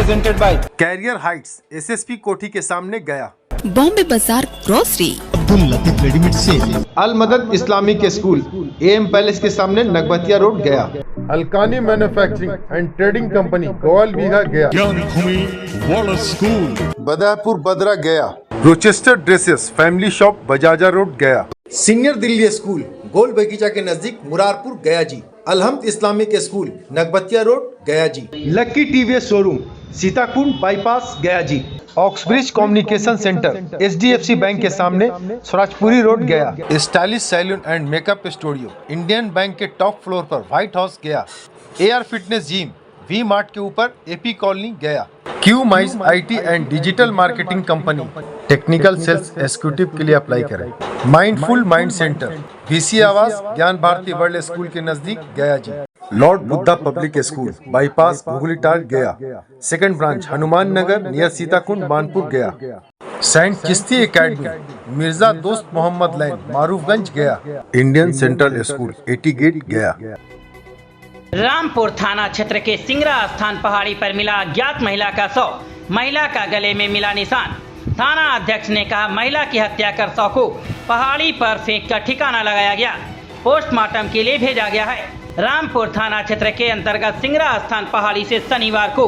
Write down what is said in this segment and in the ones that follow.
Presented by career heights SSP कोठी के सामने Gaya. Bombay Bazar grocery, Abdul Latif readymade sale, Al Madad Islamic school, M palace के सामने Nagbatiya road Gaya. Alkani manufacturing and trading company Gowal Bigha Gaya. Gyan Bhumi वाला school, Badapur Badra Gaya. Rochester dresses family shop Bajaja road Gaya. Senior Delhi school Gol Bagicha के नजदीक Murarpur Gaya ji. Alhamd Islamic school Nagbatiya road Gaya ji. Lucky TVS showroom Sitakund bypass Gaya ji. Oxbridge communication centre HDFC bank के सामने Swarajpuri road Gaya. Stylish salon and makeup studio Indian bank के top floor पर White House गया। AR fitness gym V Mart के ऊपर AP colony गया। क्यू माइज IT and digital marketing company technical sales executive के लिए अप्लाई करें। माइंडफुल माइंड सेंटर वीसी आवास ज्ञान भारती वर्ल्ड स्कूल के नजदीक Gaya ji. Lord Buddha public school bypass Ghughlital Gaya. Second branch Hanuman Nagar near Sitakund Manpur Gaya. Saint Chishti academy Mirza दोस्त मोहम्मद लाइन मारूफगंज गया। इंडियन सेंट्रल स्कूल 80 गेट गया। रामपुर थाना क्षेत्र के सिंगरा स्थान पहाड़ी पर मिला अज्ञात महिला का शव। महिला का गले में मिला निशान। थाना अध्यक्ष ने कहा महिला की हत्या कर शव को पहाड़ी पर फेंक कर ठिकाना लगाया गया, पोस्टमार्टम के लिए भेजा गया है। रामपुर थाना क्षेत्र के अंतर्गत सिंगरा स्थान पहाड़ी से शनिवार को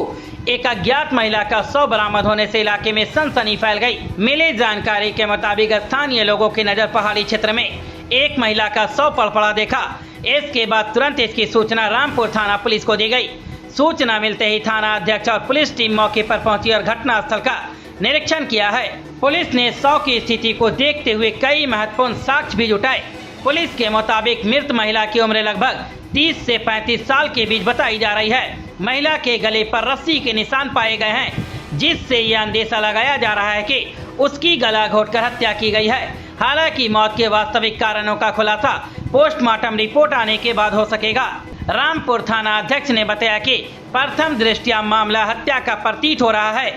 एक अज्ञात महिला का शव बरामद होने से इलाके में सनसनी फैल गई। मिली जानकारी के मुताबिक स्थानीय लोगों की नजर पहाड़ी क्षेत्र में एक महिला का शव पड़ा देखा। इसके बाद तुरंत इसकी सूचना रामपुर थाना पुलिस को दी गई। सूचना मिलते ही थाना अध्यक्ष और पुलिस टीम मौके पर पहुंची और घटनास्थल का निरीक्षण किया है। पुलिस ने शव की स्थिति को देखते हुए कई महत्वपूर्ण साक्ष्य भी जुटाए। पुलिस के मुताबिक मृत महिला की उम्र लगभग 30 से 35 साल के बीच बताई जा रही है। महिला के गले पर रस्सी के निशान पाए गए हैं, जिससे यह अंदेशा लगाया जा रहा है कि उसकी गला घोंटकर हत्या की गई है। हालांकि मौत के वास्तविक कारणों का खुलासा पोस्टमार्टम रिपोर्ट आने के बाद हो सकेगा। रामपुर थाना अध्यक्ष ने बताया कि प्रथम दृष्टया मामला हत्या का प्रतीत हो रहा है।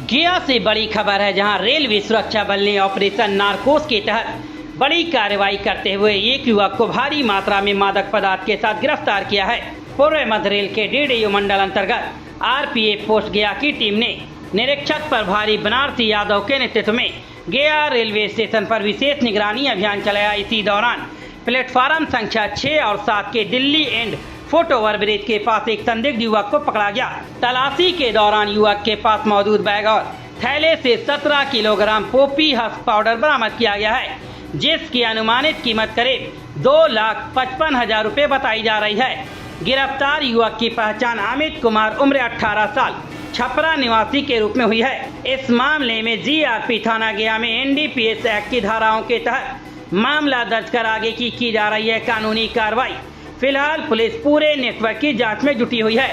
गया से बड़ी खबर है, जहां रेलवे सुरक्षा बल ने ऑपरेशन नारकोस के तहत बड़ी कार्रवाई करते हुए एक युवक को भारी मात्रा में मादक पदार्थ के साथ गिरफ्तार किया है। पूर्व मध्य रेल के डीडीयू मंडल अंतर्गत आरपीएफ पोस्ट गया की टीम ने निरीक्षक प्रभारी बनारसी यादव के नेतृत्व में गया रेलवे स्टेशन पर विशेष निगरानी अभियान चलाया। इसी दौरान प्लेटफार्म संख्या 6 और 7 के Delhi and foot over bridge के पास एक संदिग्ध युवक को पकड़ा गया। तलाशी के दौरान युवक के पास मौजूद बैग और थैले से 17 किलोग्राम पोपी हस्क पाउडर बरामद किया गया है, जिसकी अनुमानित कीमत करीब 2,55,000 रुपए बताई जा रही है। गिरफ्तार युवक की पहचान अमित कुमार उम्र 18 साल छपरा निवासी के रूप में हुई है। इस मामले में जीआरपी थाना गया में एनडीपीएस एक्ट की धाराओं के तहत मामला दर्ज कर आगे की जा रही है कानूनी कार्रवाई। फिलहाल पुलिस पूरे नेटवर्क की जांच में जुटी हुई है।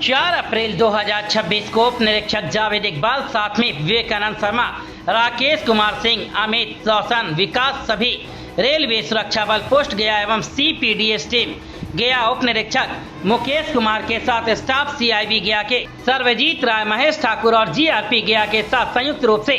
4 अप्रैल 2026 को उप निरीक्षक जावेद इकबाल, साथ में विवेकानंद शर्मा, राकेश कुमार सिंह, अमित रोशन, विकास सभी रेलवे सुरक्षा बल पोस्ट गया एवं सीपीडीएस टीम गया उप निरीक्षक मुकेश कुमार के साथ स्टाफ सीआईबी गया के सर्वजीत राय, महेश ठाकुर और जीआरपी गया के साथ संयुक्त रूप से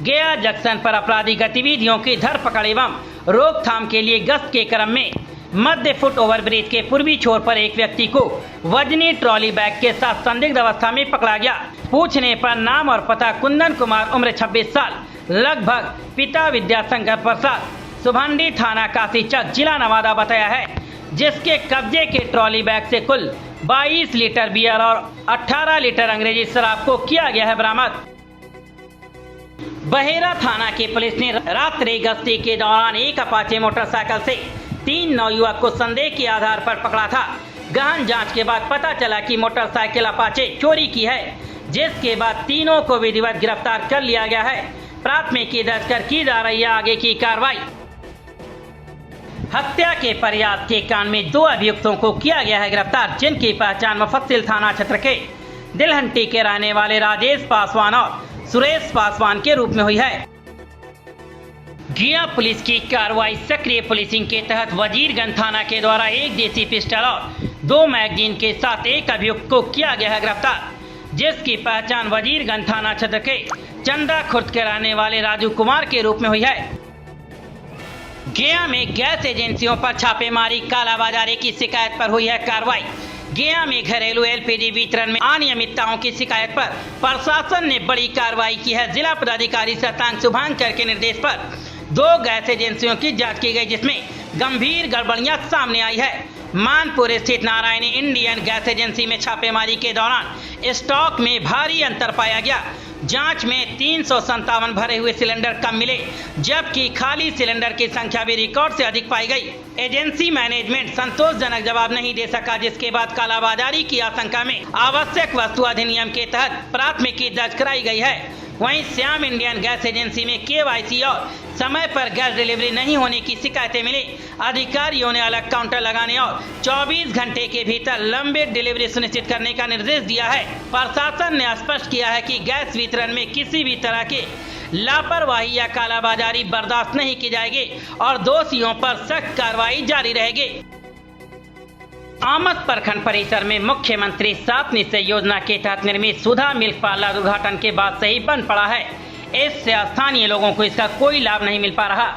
गया जंक्शन पर आपराधिक गतिविधियों की धरपकड़ एवं रोकथाम के लिए गश्त के क्रम में मध्य फुट ओवर ब्रिज के पूर्वी छोर पर एक व्यक्ति को वजनी ट्रॉली बैग के साथ संदिग्ध अवस्था में पकड़ा गया। पूछने पर नाम और पता कुंदन कुमार उम्र 26 साल, लगभग पिता विद्याशंकर प्रसाद, सुभंडी थाना काशीचक जिला नवादा बताया है, जिसके कब्जे के ट्रॉली बैग से कुल 22 लीटर बियर और 18 लीटर अंग्रेजी शराब को किया गया है बरामद। बहेरा थाना की पुलिस ने रात्रि गश्ती के दौरान एक अपाचे मोटरसाइकिल से 3 नौयुवक को संदेह के आधार पर पकड़ा था। गहन जांच के बाद पता चला कि मोटरसाइकिल अपाचे चोरी की है, जिसके बाद तीनों को विधिवत गिरफ्तार कर लिया गया है। प्राथमिकी दर्ज कर की जा रही है आगे की कार्रवाई। हत्या के प्रयास के कांड में 2 अभियुक्तों को किया गया है गिरफ्तार, जिनकी पहचान मुफस्सिल थाना क्षेत्र के दिलहंटी के रहने वाले राजेश पासवान और सुरेश पासवान के रूप में हुई है। गया पुलिस की कार्रवाई सक्रिय पुलिसिंग के तहत वजीरगंज थाना के द्वारा एक देसी पिस्टल और 2 मैगजीन के साथ एक अभियुक्त को किया गया है गिरफ्तार, जिसकी पहचान वजीरगंज थाना क्षेत्र के चंदा खुर्द के रहने वाले राजू कुमार के रूप में हुई है। गया में गैस एजेंसियों पर छापेमारी, कालाबाजारी की शिकायत पर हुई है कार्रवाई। गया में घरेलू एलपीजी वितरण में अनियमितताओं की शिकायत पर प्रशासन ने बड़ी कार्रवाई की है। जिला पदाधिकारी शतांक शुभांकर के निर्देश पर 2 गैस एजेंसियों की जांच की गई, जिसमें गंभीर गड़बड़ियां सामने आई है। मानपुर स्थित नारायणी इंडियन गैस एजेंसी में छापेमारी के दौरान स्टॉक में भारी अंतर पाया गया। जांच में 357 भरे हुए सिलेंडर कम मिले, जबकि खाली सिलेंडर की संख्या भी रिकॉर्ड से अधिक पाई गई। एजेंसी मैनेजमेंट संतोषजनक जवाब नहीं दे सका, जिसके बाद कालाबाजारी की आशंका में आवश्यक वस्तु अधिनियम के तहत प्राथमिकी दर्ज कराई गई है। वहीं श्याम इंडियन गैस एजेंसी में केवाईसी और समय पर गैस डिलीवरी नहीं होने की शिकायतें मिली। अधिकारियों ने अलग काउंटर लगाने और 24 घंटे के भीतर लंबे डिलीवरी सुनिश्चित करने का निर्देश दिया है। प्रशासन ने स्पष्ट किया है कि गैस वितरण में किसी भी तरह के लापरवाही या कालाबाजारी बर्दाश्त नहीं की जाएगी और दोषियों पर सख्त कार्रवाई जारी रहेगी। आमद प्रखंड परिसर में मुख्यमंत्री 7 निश्चय योजना के तहत निर्मित सुधा मिल्क पार्लर उद्घाटन के बाद से ही बंद पड़ा है। इससे स्थानीय लोगों को इसका कोई लाभ नहीं मिल पा रहा।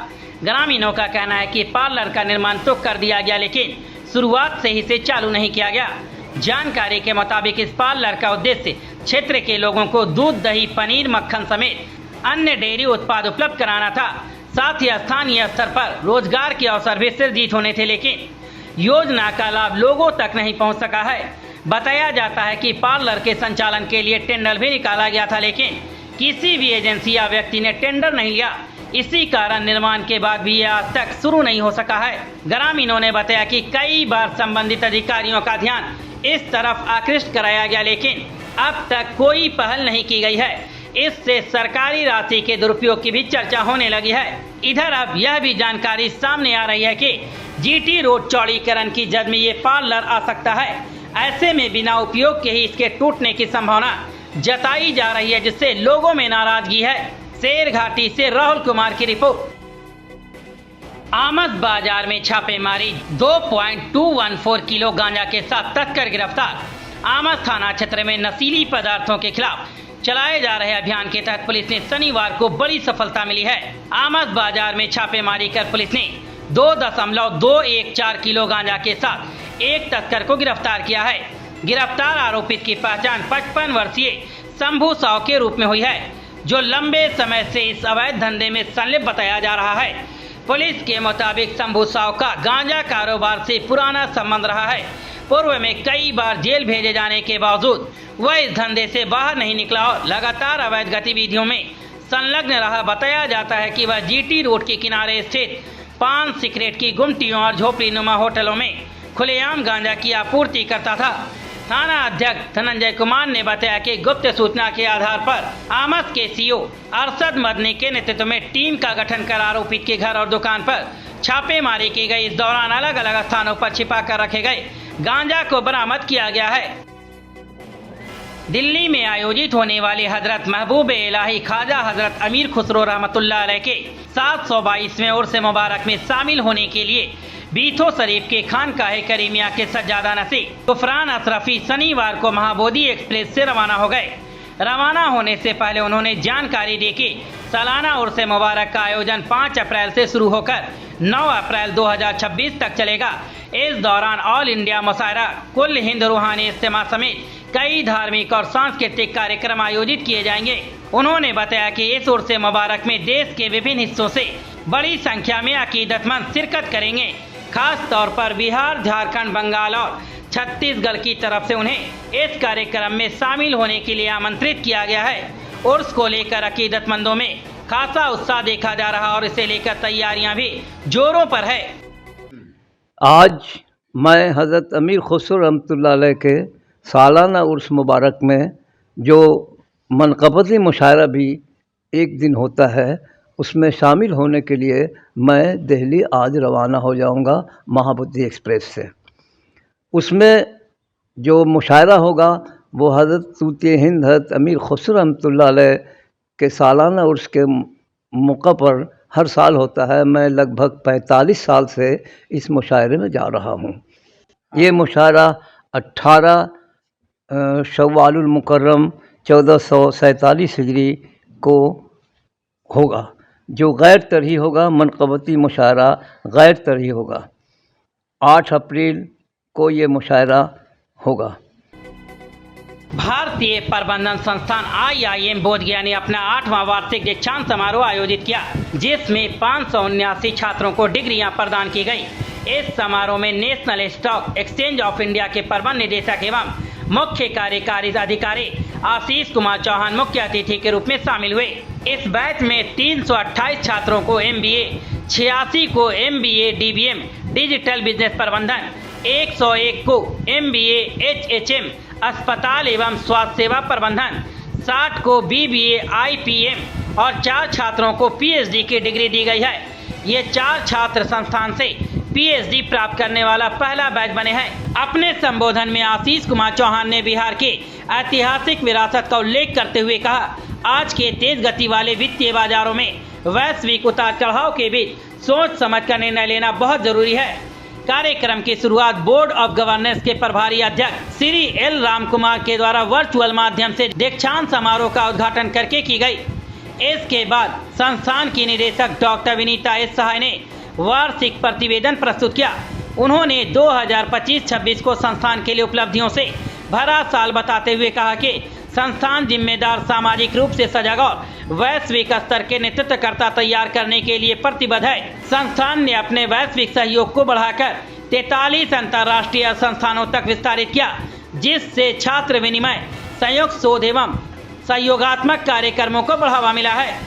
ग्रामीणों का कहना है कि पार्लर का निर्माण तो कर दिया गया, लेकिन शुरुआत से ही से चालू नहीं किया गया। जानकारी के मुताबिक इस पार्लर का उद्देश्य क्षेत्र के लोगों को दूध, दही, पनीर, मक्खन समेत अन्य डेयरी उत्पाद उपलब्ध कराना था। साथ ही स्थानीय स्तर पर रोजगार के अवसर भी सृजित होने थे, लेकिन योजना का लाभ लोगों तक नहीं पहुंच सका है। बताया जाता है कि पार्लर के संचालन के लिए टेंडर भी निकाला गया था, लेकिन किसी भी एजेंसी या व्यक्ति ने टेंडर नहीं लिया। इसी कारण निर्माण के बाद भी यह आज तक शुरू नहीं हो सका है। ग्रामीणों ने बताया कि कई बार संबंधित अधिकारियों का ध्यान इस तरफ आकृष्ट कराया गया, लेकिन अब तक कोई पहल नहीं की गई है। इससे सरकारी राशि के दुरुपयोग की भी चर्चा होने लगी है। इधर अब यह भी जानकारी सामने आ रही है कि जीटी रोड चौड़ीकरण की जद में ये पार्लर आ सकता है। ऐसे में बिना उपयोग के ही इसके टूटने की संभावना जताई जा रही है, जिससे लोगों में नाराजगी है। शेरघाटी से राहुल कुमार की रिपोर्ट। आमद बाजार में छापेमारी, 2.214 किलो गांजा के साथ तस्कर गिरफ्तार। आमद थाना क्षेत्र में नशीली पदार्थों के खिलाफ चलाए जा रहे अभियान के तहत पुलिस ने शनिवार को बड़ी सफलता मिली है। आमद बाजार में छापेमारी कर पुलिस ने 2.214 किलो गांजा के साथ एक तस्कर को गिरफ्तार किया है। गिरफ्तार आरोपित की पहचान 55 वर्षीय शंभू साव के रूप में हुई है, जो लंबे समय से इस अवैध धंधे में संलिप्त बताया जा रहा है। पुलिस के मुताबिक शंभू साव का गांजा कारोबार से पुराना संबंध रहा है। पूर्व में कई बार जेल भेजे जाने के बावजूद वह इस धंधे से बाहर नहीं निकला और लगातार अवैध गतिविधियों में संलग्न रहा। बताया जाता है कि वह जीटी रोड के किनारे स्थित पान, सिगरेट की गुमटियों और झोपड़ी नुमा होटलों में खुलेआम गांजा की आपूर्ति करता था। थाना अध्यक्ष धनंजय कुमार ने बताया कि गुप्त सूचना के आधार पर आमद के सीओ अरशद मदनी के नेतृत्व में टीम का गठन कर आरोपित के घर और दुकान पर छापेमारी की गई। इस दौरान अलग अलग स्थानों पर छिपा कर रखे गए गांजा को बरामद किया गया है। दिल्ली में आयोजित होने वाले हजरत महबूब इलाही ख्वाजा हजरत अमीर खुसरो रहमतुल्लाह अलैह के 722वें उर्स मुबारक में शामिल होने के लिए बीथो शरीफ के खानकाह करीमिया के सज्जादा नसी गुफरान अशरफी शनिवार को महाबोधि एक्सप्रेस से रवाना हो गए। रवाना होने से पहले उन्होंने जानकारी दी कि सालाना उर्स मुबारक का आयोजन 5 अप्रैल से शुरू होकर 9 अप्रैल 2026 तक चलेगा। इस दौरान ऑल इंडिया मुशायरा, कुल हिंद रूहानी इज्तिमा समेत कई धार्मिक और सांस्कृतिक कार्यक्रम आयोजित किए जाएंगे। उन्होंने बताया कि इस उर्स मुबारक में देश के विभिन्न हिस्सों से बड़ी संख्या में अकीदतमंद शिरकत करेंगे। खास तौर पर बिहार, झारखंड, बंगाल और छत्तीसगढ़ की तरफ से उन्हें इस कार्यक्रम में शामिल होने के लिए आमंत्रित किया गया है। उर्स को लेकर अकीदतमंदों में खासा उत्साह देखा जा रहा और इसे लेकर तैयारियां भी जोरों पर है। आज मैं हज़रत अमीर खुसरो रहमतुल्लाह अलैह के सालाना उर्स मुबारक में जो मनक़बती मुशायरा भी एक दिन होता है, उसमें शामिल होने के लिए मैं दिल्ली आज रवाना हो जाऊंगा महाबोधि एक्सप्रेस से। उसमें जो मुशायरा होगा वो हज़रत तूती हिंद हज़रत अमीर खुसरो रहमतुल्लाह अलैह के सालाना उर्स के मौका पर हर साल होता है। मैं लगभग 45 साल से इस मुशायरे में जा रहा हूँ। ये मुशायरा 18 शव्वालुल मुकर्रम 1447 हिजरी को होगा, जो गैर तरही होगा। मनक़बती मुशायरा गैर तरही होगा। 8 अप्रैल को ये मुशायरा होगा। भारतीय प्रबंधन संस्थान IIM बोधगया ने अपना 8वां वार्षिक दीक्षांत समारोह आयोजित किया, जिसमें 579 छात्रों को डिग्रियां प्रदान की गई। इस समारोह में national stock exchange of India के प्रबंध निदेशक एवं मुख्य कार्यकारी अधिकारी आशीष कुमार चौहान मुख्य अतिथि के रूप में शामिल हुए। इस बैच में 328 छात्रों को MBA, 86 को MBA DBM डिजिटल बिजनेस प्रबंधन, 101 को MBA HHM अस्पताल एवं स्वास्थ्य सेवा प्रबंधन, 60 को BBA IPM और 4 छात्रों को PhD की डिग्री दी गई है। ये 4 छात्र संस्थान से PhD प्राप्त करने वाला पहला बैच बने हैं। अपने संबोधन में आशीष कुमार चौहान ने बिहार के ऐतिहासिक विरासत का उल्लेख करते हुए कहा, आज के तेज गति वाले वित्तीय बाजारों में वैश्विक उतार चढ़ाव के बीच सोच समझ कर निर्णय लेना बहुत जरूरी है। कार्यक्रम की शुरुआत बोर्ड ऑफ गवर्नेंस के प्रभारी अध्यक्ष श्री L राम कुमार के द्वारा वर्चुअल माध्यम से दीक्षांत समारोह का उद्घाटन करके की गई। इसके बाद संस्थान की निदेशक डॉक्टर विनीता S सहाय ने वार्षिक प्रतिवेदन प्रस्तुत किया। उन्होंने 2025-26 को संस्थान के लिए उपलब्धियों से भरा साल बताते हुए कहा कि संस्थान जिम्मेदार, सामाजिक रूप से सजग और वैश्विक स्तर के नेतृत्वकर्ता तैयार करने के लिए प्रतिबद्ध है। संस्थान ने अपने वैश्विक सहयोग को बढ़ाकर 43 अंतर्राष्ट्रीय संस्थानों तक विस्तारित किया, जिससे छात्र विनिमय, संयुक्त शोध एवं सहयोगात्मक कार्यक्रमों को बढ़ावा मिला है।